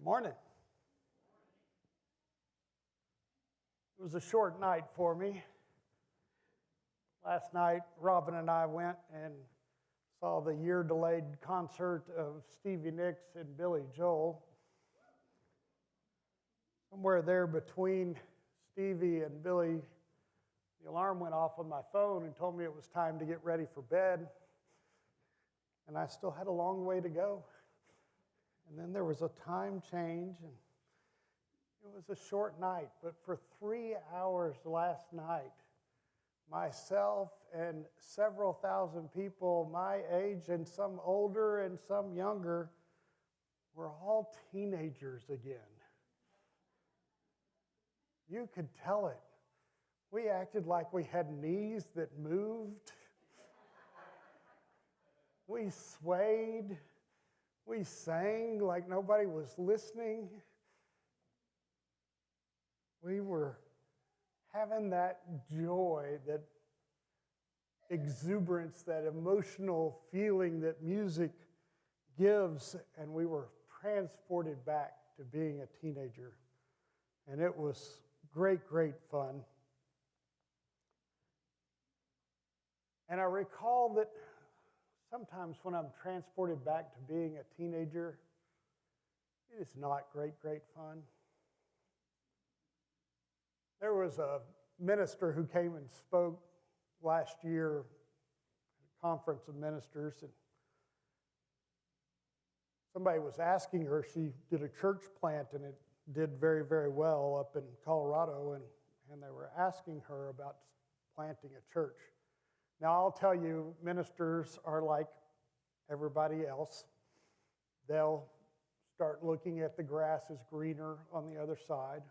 Morning. It was a short night for me. Last night, Robin and I went and saw the year-delayed concert of Stevie Nicks and Billy Joel. Somewhere there between Stevie and Billy, the alarm went off on my phone and told me it was time to get ready for bed. And I still had a long way to go. And then there was a time change, and it was a short night. But for 3 hours last night, myself and several thousand people my age and some older and some younger were all teenagers again. You could tell it. We acted like we had knees that moved. We swayed. We sang like nobody was listening. We were having that joy, that exuberance, that emotional feeling that music gives, and we were transported back to being a teenager. And it was great, great fun. And I recall that sometimes when I'm transported back to being a teenager, it is not great, great fun. There was a minister who came and spoke last year at a conference of ministers, and somebody was asking her, she did a church plant, and it did very, very well up in Colorado, and they were asking her about planting a church. Now, I'll tell you, ministers are like everybody else. They'll start looking at the grass as greener on the other side.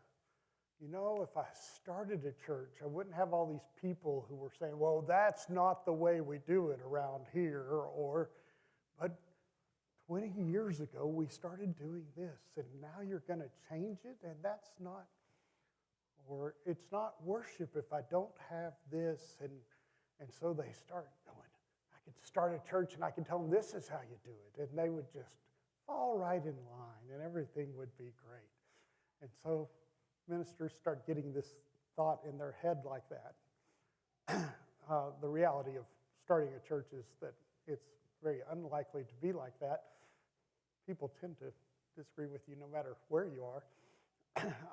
You know, if I started a church, I wouldn't have all these people who were saying, well, that's not the way we do it around here, but 20 years ago, we started doing this, and now you're going to change it, and that's not, or it's not worship if I don't have this, and so they start going, I could start a church and I can tell them this is how you do it. And they would just fall right in line and everything would be great. And so ministers start getting this thought in their head like that. The reality of starting a church is that it's very unlikely to be like that. People tend to disagree with you no matter where you are,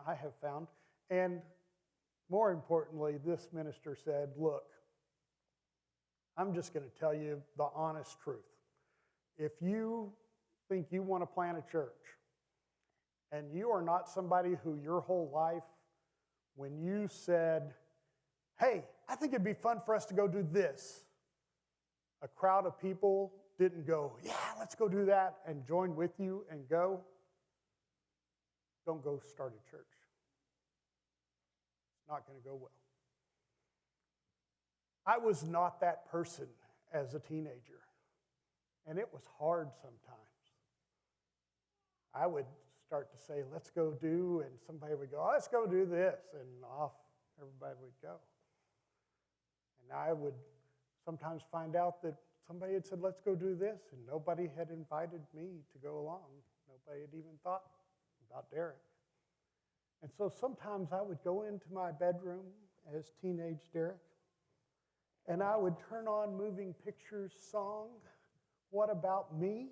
I have found. And more importantly, this minister said, look, I'm just going to tell you the honest truth. If you think you want to plant a church and you are not somebody who your whole life, when you said, hey, I think it'd be fun for us to go do this, a crowd of people didn't go, yeah, let's go do that, and join with you and go, don't go start a church. It's not going to go well. I was not that person as a teenager, and it was hard sometimes. I would start to say, let's go do, and somebody would go, oh, let's go do this, and off everybody would go. And I would sometimes find out that somebody had said, let's go do this, and nobody had invited me to go along. Nobody had even thought about Derek. And so sometimes I would go into my bedroom as teenage Derek, and I would turn on Moving Pictures song, What About Me?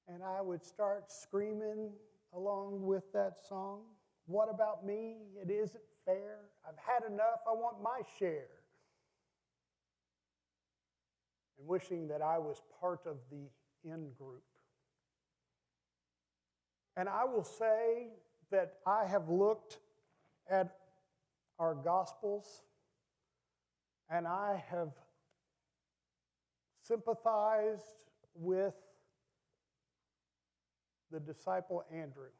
And I would start screaming along with that song. What about me? It isn't fair. I've had enough. I want my share. And wishing that I was part of the in group. And I will say that I have looked at our Gospels and I have sympathized with the disciple Andrew.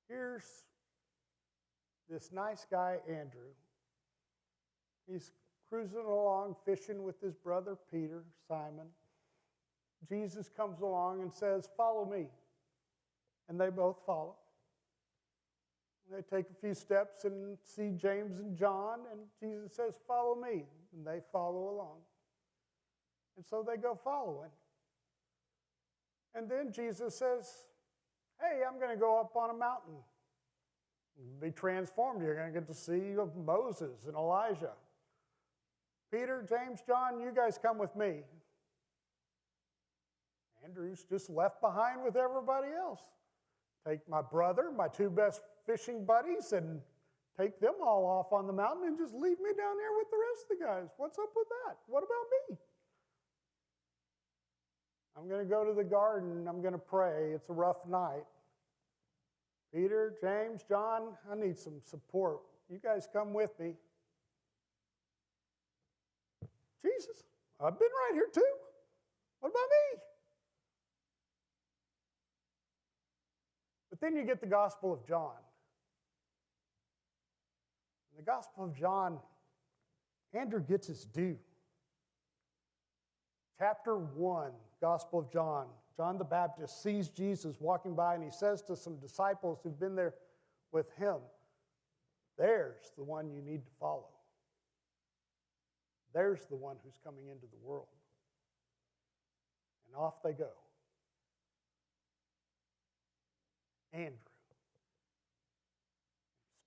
Here's this nice guy, Andrew. He's cruising along, fishing with his brother Peter, Simon. Jesus comes along and says, follow me. And they both follow. They take a few steps and see James and John, and Jesus says, follow me. And they follow along. And so they go following. And then Jesus says, Hey, I'm going to go up on a mountain. Be transformed. You're going to get to see Moses and Elijah. Peter, James, John, you guys come with me. Andrew's just left behind with everybody else. Take my brother, my two best fishing buddies, and take them all off on the mountain and just leave me down there with the rest of the guys. What's up with that? What about me? I'm going to go to the garden. I'm going to pray. It's a rough night. Peter, James, John, I need some support. You guys come with me. Jesus, I've been right here too. What about me? But then you get the Gospel of John. In the Gospel of John, Andrew gets his due. Chapter 1, Gospel of John. John the Baptist sees Jesus walking by and he says to some disciples who've been there with him, there's the one you need to follow. There's the one who's coming into the world. And off they go. Andrew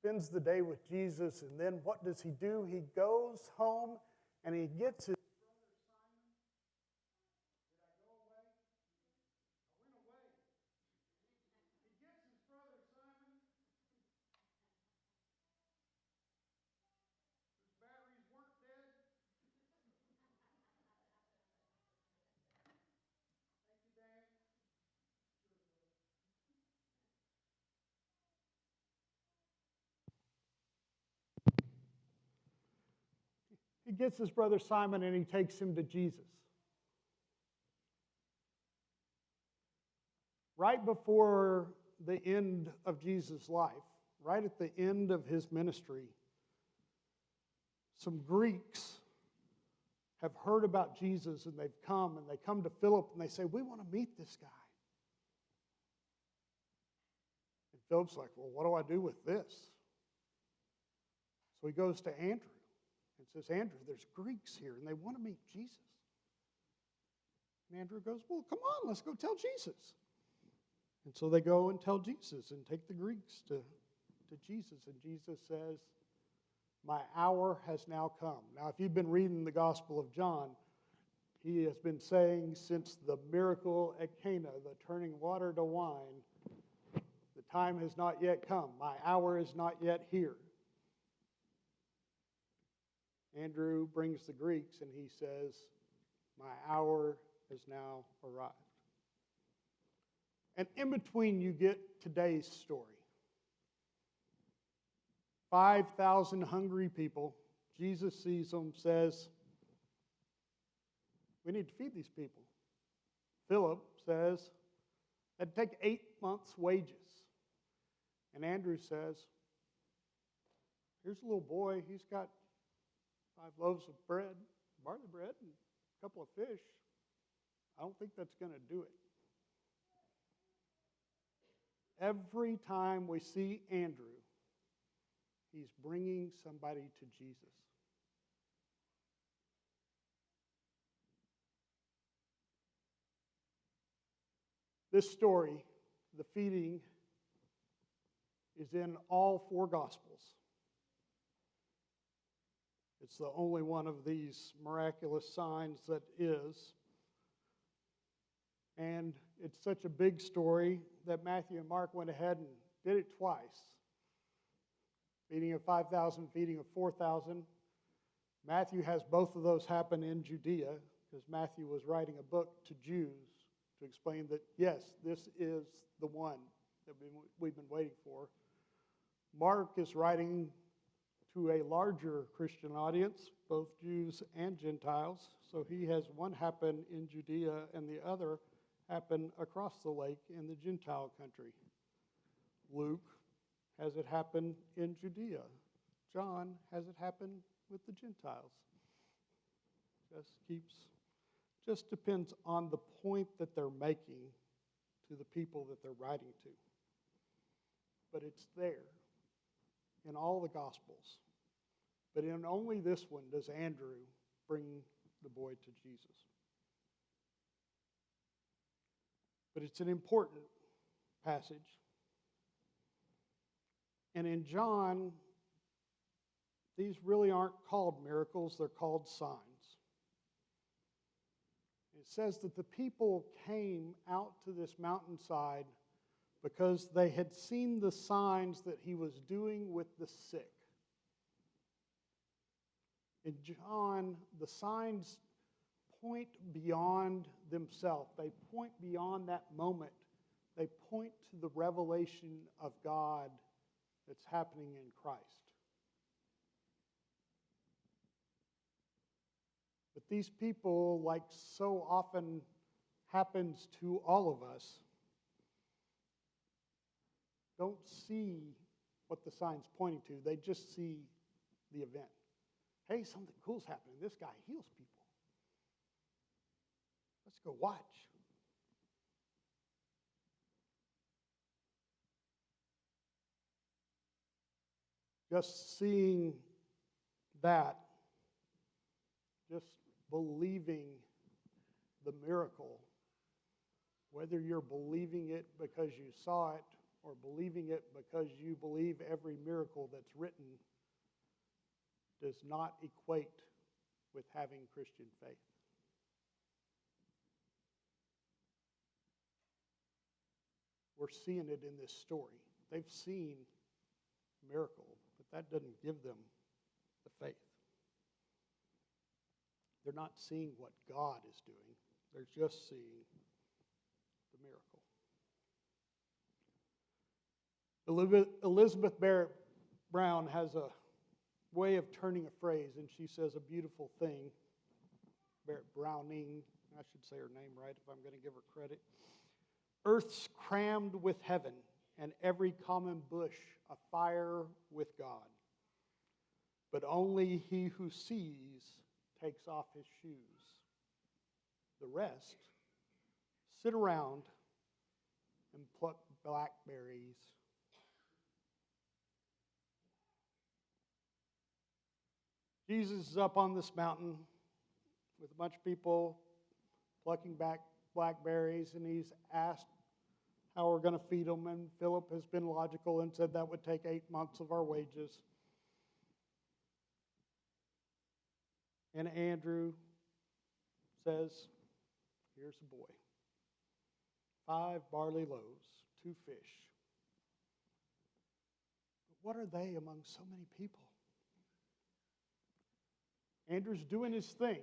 spends the day with Jesus, and then what does he do? He goes home and he gets his He gets his brother Simon and he takes him to Jesus. Right before the end of Jesus' life, right at the end of his ministry, some Greeks have heard about Jesus and they come to Philip and they say, we want to meet this guy. And Philip's like, well, what do I do with this? So he goes to Andrew and says, Andrew, there's Greeks here and they want to meet Jesus. And Andrew goes, well, come on, let's go tell Jesus. And so they go and tell Jesus and take the Greeks to Jesus. And Jesus says, my hour has now come. Now, if you've been reading the Gospel of John, he has been saying since the miracle at Cana, the turning water to wine, the time has not yet come. My hour is not yet here. Andrew brings the Greeks and he says, my hour has now arrived. And in between, you get today's story. 5,000 hungry people. Jesus sees them, says, we need to feed these people. Philip says, that'd take 8 months' wages. And Andrew says, here's a little boy. He's got 5 loaves of bread, barley bread, and a couple of fish. I don't think that's going to do it. Every time we see Andrew, he's bringing somebody to Jesus. This story, the feeding, is in all 4 Gospels. It's the only one of these miraculous signs that is. And it's such a big story that Matthew and Mark went ahead and did it twice. Feeding of 5,000, feeding of 4,000. Matthew has both of those happen in Judea because Matthew was writing a book to Jews to explain that, yes, this is the one that we've been waiting for. Mark is writing to a larger Christian audience, both Jews and Gentiles. So he has one happen in Judea and the other happen across the lake in the Gentile country. Luke has it happen in Judea. John has it happen with the Gentiles. Just depends on the point that they're making to the people that they're writing to. But it's there in all the Gospels. But in only this one does Andrew bring the boy to Jesus. But it's an important passage. And in John, these really aren't called miracles, they're called signs. It says that the people came out to this mountainside because they had seen the signs that he was doing with the sick. In John, the signs point beyond themselves. They point beyond that moment. They point to the revelation of God that's happening in Christ. But these people, like so often happens to all of us, don't see what the sign's pointing to. They just see the event. Hey, something cool's happening. This guy heals people. Let's go watch. Just seeing that, just believing the miracle, whether you're believing it because you saw it or believing it because you believe every miracle that's written, does not equate with having Christian faith. We're seeing it in this story. They've seen miracle, but that doesn't give them the faith. They're not seeing what God is doing. They're just seeing the miracle. Elizabeth Barrett Brown has a way of turning a phrase, and she says a beautiful thing. Barrett Browning, I should say her name right if I'm going to give her credit. Earth's crammed with heaven, and every common bush afire with God. But only he who sees takes off his shoes. The rest sit around and pluck blackberries. Jesus is up on this mountain with a bunch of people plucking back blackberries, and he's asked how we're going to feed them, and Philip has been logical and said that would take 8 months of our wages. And Andrew says, here's a boy. 5 barley loaves, 2 fish. But what are they among so many people? Andrew's doing his thing.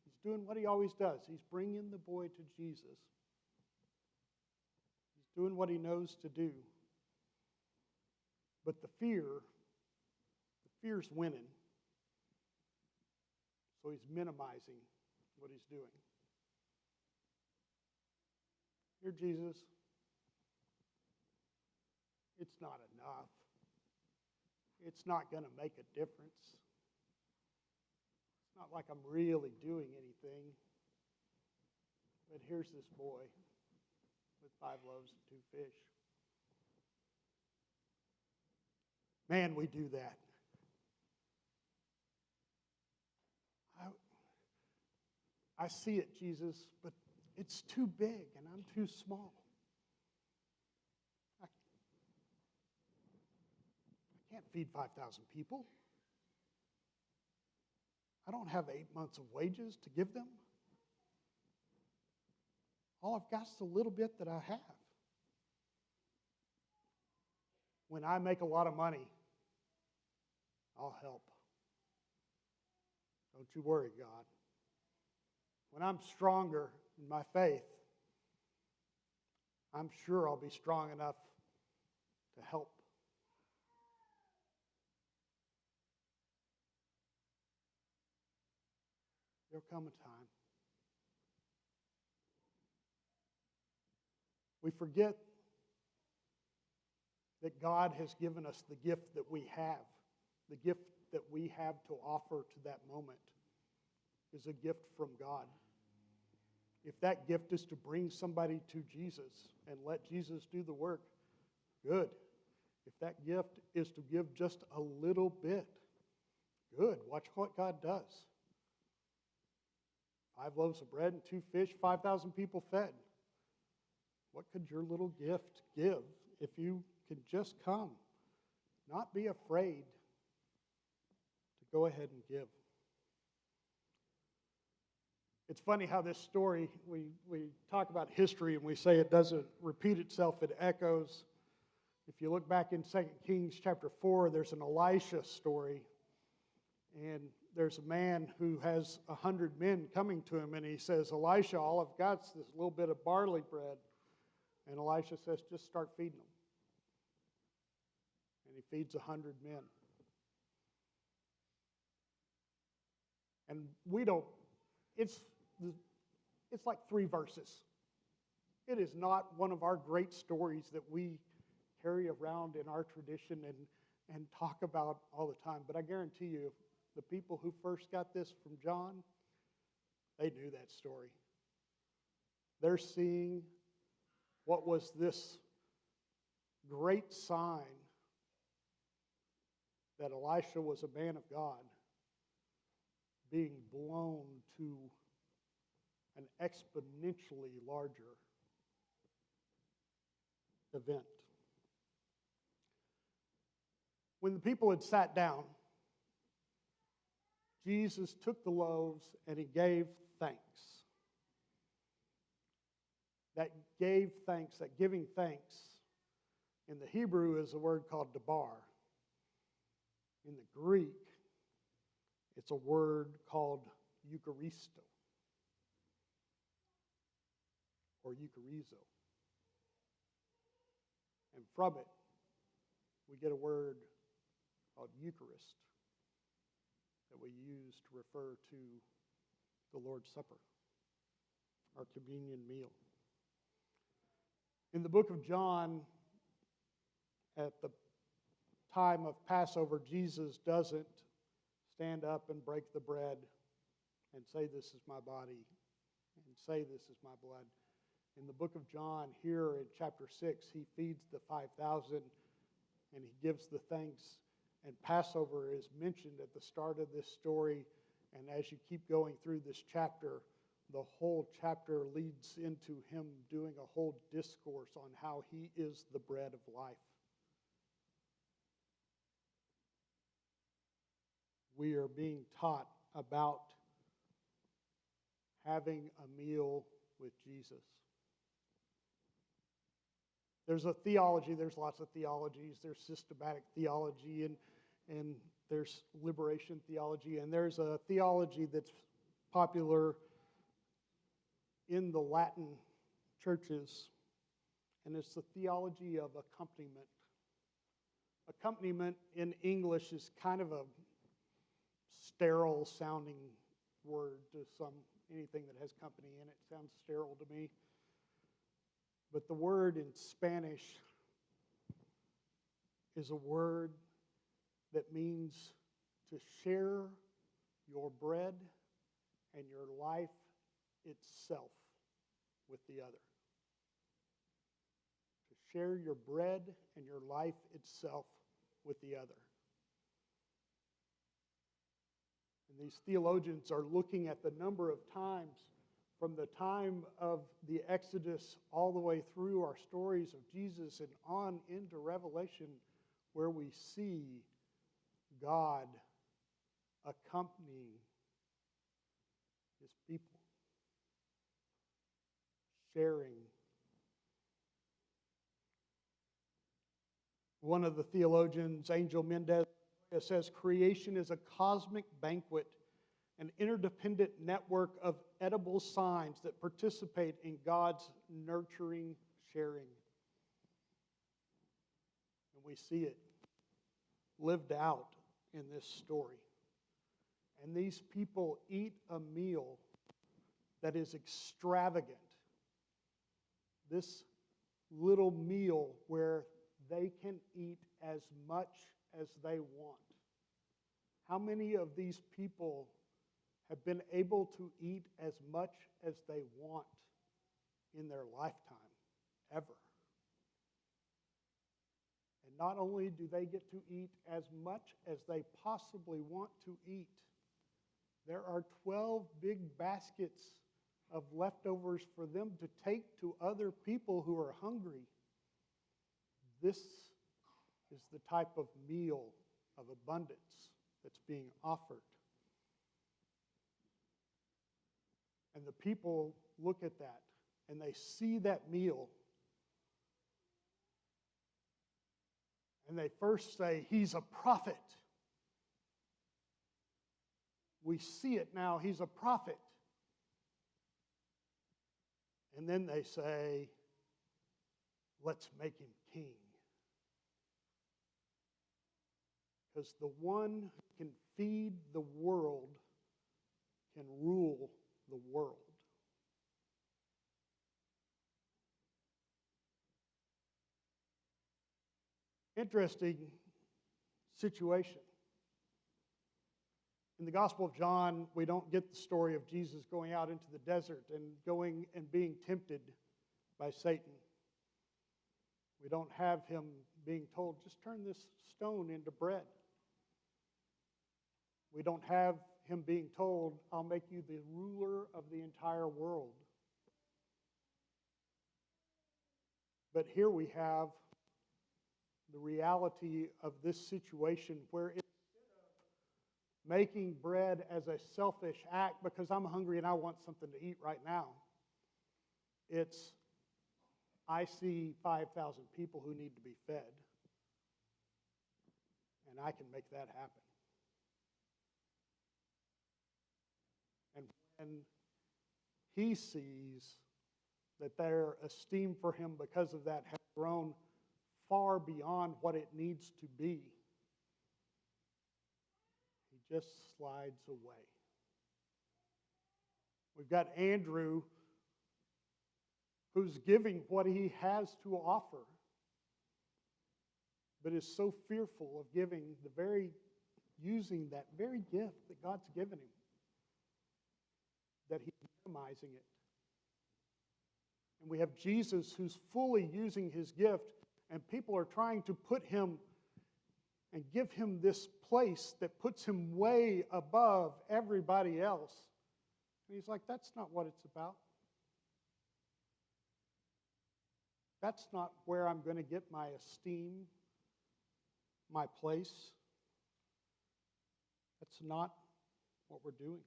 He's doing what he always does. He's bringing the boy to Jesus. He's doing what he knows to do. But the fear's winning. So he's minimizing what he's doing. Here, Jesus, it's not enough. It's not going to make a difference. It's not like I'm really doing anything. But here's this boy with 5 loaves and 2 fish. Man, we do that. I see it, Jesus, but it's too big and I'm too small. I can't feed 5,000 people. I don't have 8 months of wages to give them. All I've got is the little bit that I have. When I make a lot of money, I'll help. Don't you worry, God. When I'm stronger in my faith, I'm sure I'll be strong enough to help. There'll come a time. We forget that God has given us the gift that we have. The gift that we have to offer to that moment is a gift from God. If that gift is to bring somebody to Jesus and let Jesus do the work, good. If that gift is to give just a little bit, good. Watch what God does. 5 loaves of bread and 2 fish, 5,000 people fed. what could your little gift give if you could just come? Not be afraid to go ahead and give. It's funny how this story, we talk about history and we say it doesn't repeat itself, it echoes. If you look back in 2 Kings chapter 4, there's an Elisha story. And there's a man who has 100 men coming to him, and he says, Elisha, all I've got is this little bit of barley bread. And Elisha says, just start feeding them. And he feeds 100 men. And we don't, it's like 3 verses. It is not one of our great stories that we carry around in our tradition and talk about all the time. But I guarantee you, the people who first got this from John, they knew that story. They're seeing what was this great sign that Elisha was a man of God being blown to an exponentially larger event. When the people had sat down, Jesus took the loaves and he gave thanks. That giving thanks, in the Hebrew is a word called dabar. In the Greek, it's a word called eucharisto or eucharizo. And from it, we get a word called Eucharist that we use to refer to the Lord's Supper, our communion meal. In the book of John, at the time of Passover, Jesus doesn't stand up and break the bread and say, this is my body, and say, this is my blood. In the book of John, here in chapter 6, he feeds the 5,000 and he gives the thanks. And Passover is mentioned at the start of this story. And as you keep going through this chapter, the whole chapter leads into him doing a whole discourse on how he is the bread of life. We are being taught about having a meal with Jesus. There's a theology, there's lots of theologies. There's systematic theology and there's liberation theology. And there's a theology that's popular in the Latin churches. And it's the theology of accompaniment. Accompaniment in English is kind of a sterile sounding word to anything that has company in it sounds sterile to me. But the word in Spanish is a word that means to share your bread and your life itself with the other. To share your bread and your life itself with the other. And these theologians are looking at the number of times from the time of the Exodus all the way through our stories of Jesus and on into Revelation, where we see God accompanying his people, sharing. One of the theologians, Angel Mendez, says creation is a cosmic banquet, an interdependent network of edible signs that participate in God's nurturing sharing. And we see it lived out in this story. And these people eat a meal that is extravagant. This little meal where they can eat as much as they want. How many of these people have been able to eat as much as they want in their lifetime, ever? And not only do they get to eat as much as they possibly want to eat, there are 12 big baskets of leftovers for them to take to other people who are hungry. This is the type of meal of abundance that's being offered. And the people look at that and they see that meal. And they first say, he's a prophet. We see it now, he's a prophet. And then they say, let's make him king. Because the one who can feed the world can rule the world. Interesting situation. In the Gospel of John, we don't get the story of Jesus going out into the desert and going and being tempted by Satan. We don't have him being told, just turn this stone into bread. We don't have him being told, I'll make you the ruler of the entire world. But here we have the reality of this situation where instead of making bread as a selfish act because I'm hungry and I want something to eat right now, it's I see 5,000 people who need to be fed, and I can make that happen. And when he sees that their esteem for him because of that has grown far beyond what it needs to be, he just slides away. We've got Andrew, who's giving what he has to offer, but is so fearful of using that very gift that God's given him, that he's minimizing it. And we have Jesus who's fully using his gift, and people are trying to put him and give him this place that puts him way above everybody else. And he's like, that's not what it's about. That's not where I'm going to get my esteem, my place. That's not what we're doing.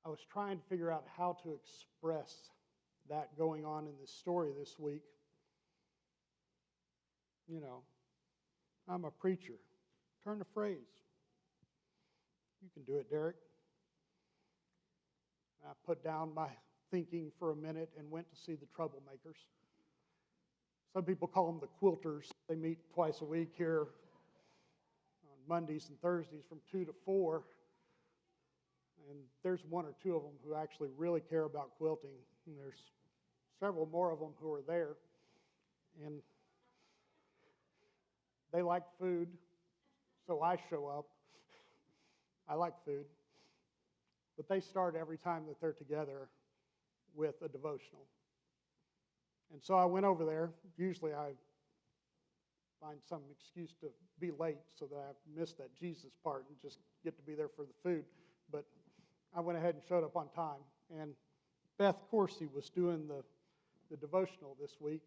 I was trying to figure out how to express that going on in this story this week. You know, I'm a preacher. Turn the phrase. You can do it, Derek. I put down my thinking for a minute and went to see the troublemakers. Some people call them the quilters. They meet twice a week here on Mondays and Thursdays from 2 to 4. And there's one or two of them who actually really care about quilting. And there's several more of them who are there. And they like food, so I show up. I like food. But they start every time that they're together with a devotional. And so I went over there. Usually I find some excuse to be late so that I miss that Jesus part and just get to be there for the food. But I went ahead and showed up on time. And Beth Corsi was doing the devotional this week.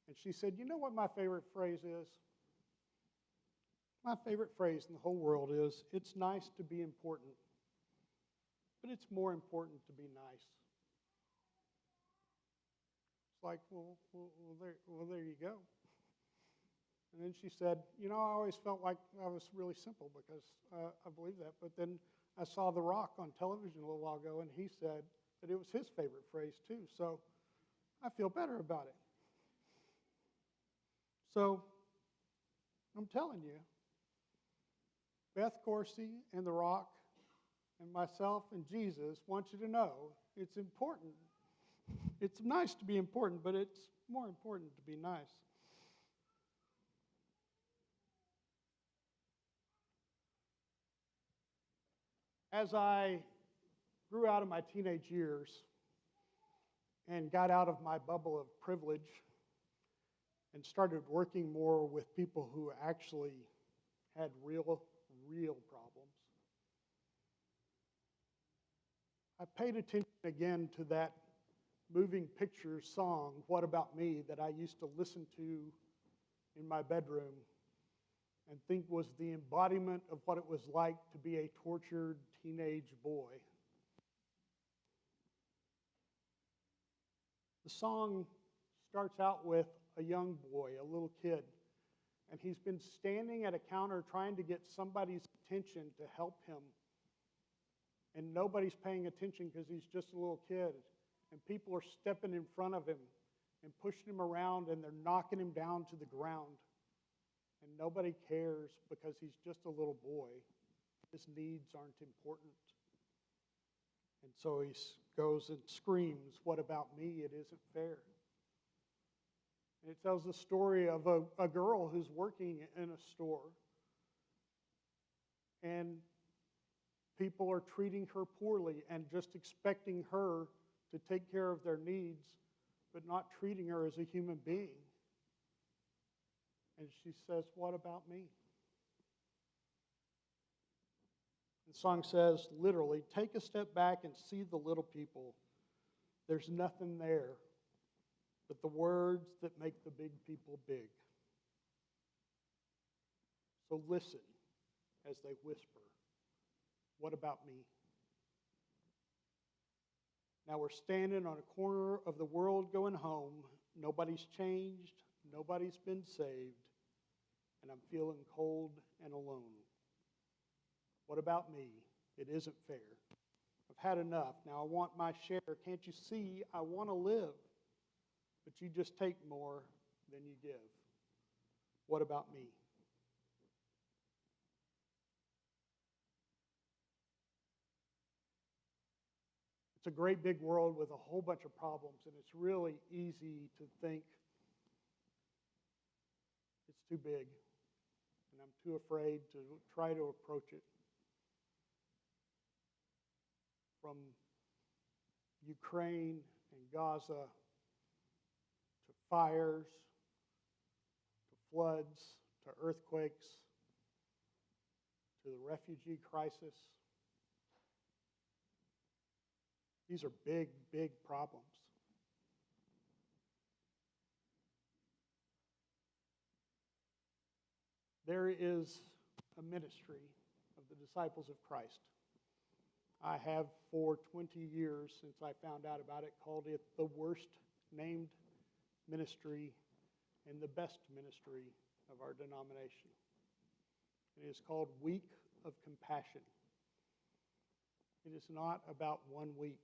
And she said, you know what my favorite phrase is? My favorite phrase in the whole world is, it's nice to be important, but it's more important to be nice. It's like, well, there you go. And then she said, you know, I always felt like I was really simple because I believe that. But then I saw The Rock on television a little while ago, and he said that it was his favorite phrase too. So I feel better about it. So I'm telling you, Beth Corsi and The Rock and myself and Jesus want you to know it's important. It's nice to be important, but it's more important to be nice. As I grew out of my teenage years and got out of my bubble of privilege and started working more with people who actually had real problems. I paid attention again to that moving picture song, What About Me, that I used to listen to in my bedroom and think was the embodiment of what it was like to be a tortured teenage boy. The song starts out with a young boy, a little kid, and he's been standing at a counter trying to get somebody's attention to help him. And nobody's paying attention because he's just a little kid. And people are stepping in front of him and pushing him around, and they're knocking him down to the ground. And nobody cares because he's just a little boy. His needs aren't important. And so he goes and screams, "What about me? It isn't fair." And it tells the story of a girl who's working in a store. And people are treating her poorly and just expecting her to take care of their needs, but not treating her as a human being. And she says, "What about me?" The song says, literally, take a step back and see the little people. There's nothing there but the words that make the big people big. So listen as they whisper, "What about me?" Now we're standing on a corner of the world going home. Nobody's changed. Nobody's been saved. And I'm feeling cold and alone. What about me? It isn't fair. I've had enough. Now I want my share. Can't you see? I want to live. But you just take more than you give. What about me? It's a great big world with a whole bunch of problems, and it's really easy to think it's too big, and I'm too afraid to try to approach it. From Ukraine and Gaza to fires, to floods, to earthquakes, to the refugee crisis. These are big, big problems. There is a ministry of the disciples of Christ. I have for 20 years since I found out about it called it the worst named ministry and the best ministry of our denomination. It is called Week of Compassion. It is not about 1 week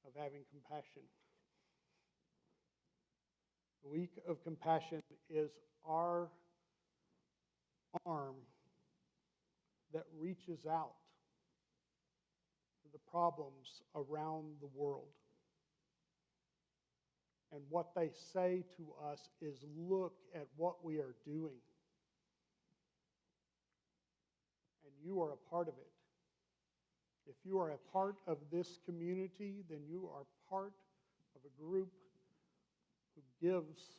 of having compassion. The Week of Compassion is our arm that reaches out to the problems around the world. And what they say to us is, look at what we are doing. And you are a part of it. If you are a part of this community, then you are part of a group who gives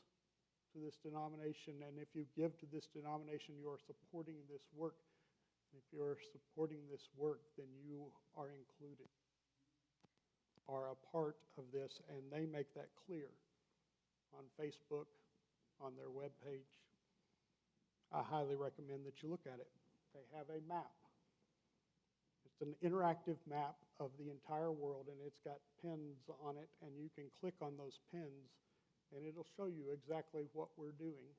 to this denomination. And if you give to this denomination, you are supporting this work. And if you are supporting this work, then you are included, are a part of this, and they make that clear on Facebook, on their webpage. I highly recommend that you look at it. They have a map. It's an interactive map of the entire world, and it's got pins on it, and you can click on those pins, and it'll show you exactly what we're doing.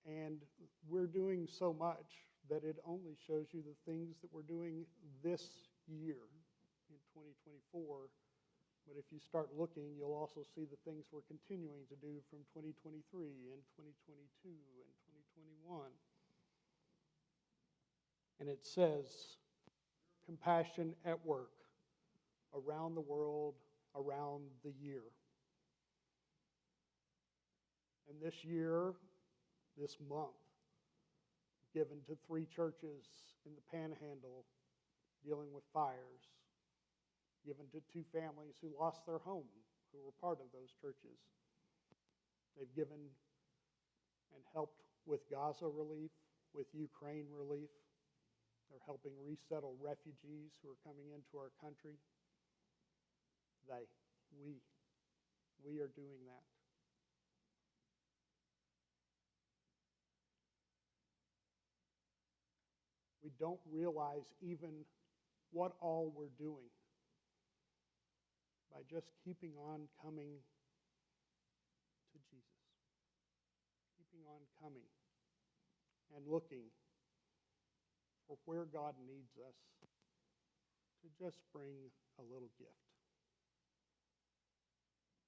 And we're doing so much that it only shows you the things that we're doing this year in 2024. But if you start looking, you'll also see the things we're continuing to do from 2023 and 2022 and 2021. And it says, compassion at work around the world, around the year. And this year, this month, given to 3 churches in the Panhandle dealing with fires, given to 2 families who lost their home, who were part of those churches. They've given and helped with Gaza relief, with Ukraine relief. They're helping resettle refugees who are coming into our country. We are doing that. We don't realize even what all we're doing by just keeping on coming to Jesus. Keeping on coming and looking for where God needs us to just bring a little gift.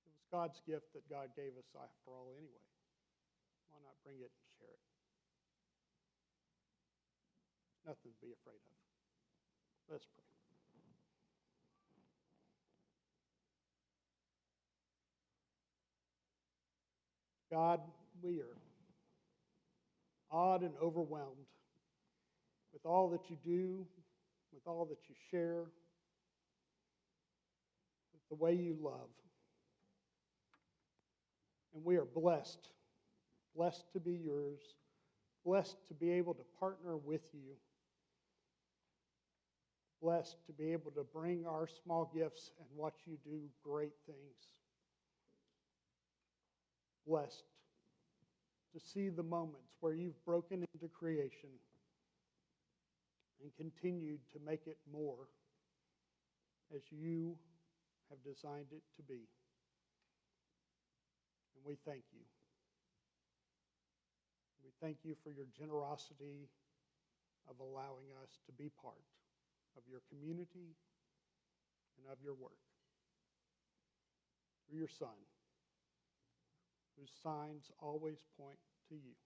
It was God's gift that God gave us after all anyway. Why not bring it and share it? There's nothing to be afraid of. Let's pray. God, we are awed and overwhelmed with all that you do, with all that you share, with the way you love. And we are blessed to be yours, blessed to be able to partner with you, blessed to be able to bring our small gifts and watch you do great things. Blessed to see the moments where you've broken into creation and continued to make it more as you have designed it to be. And we thank you. We thank you for your generosity of allowing us to be part of your community and of your work. Through your Son, whose signs always point to you.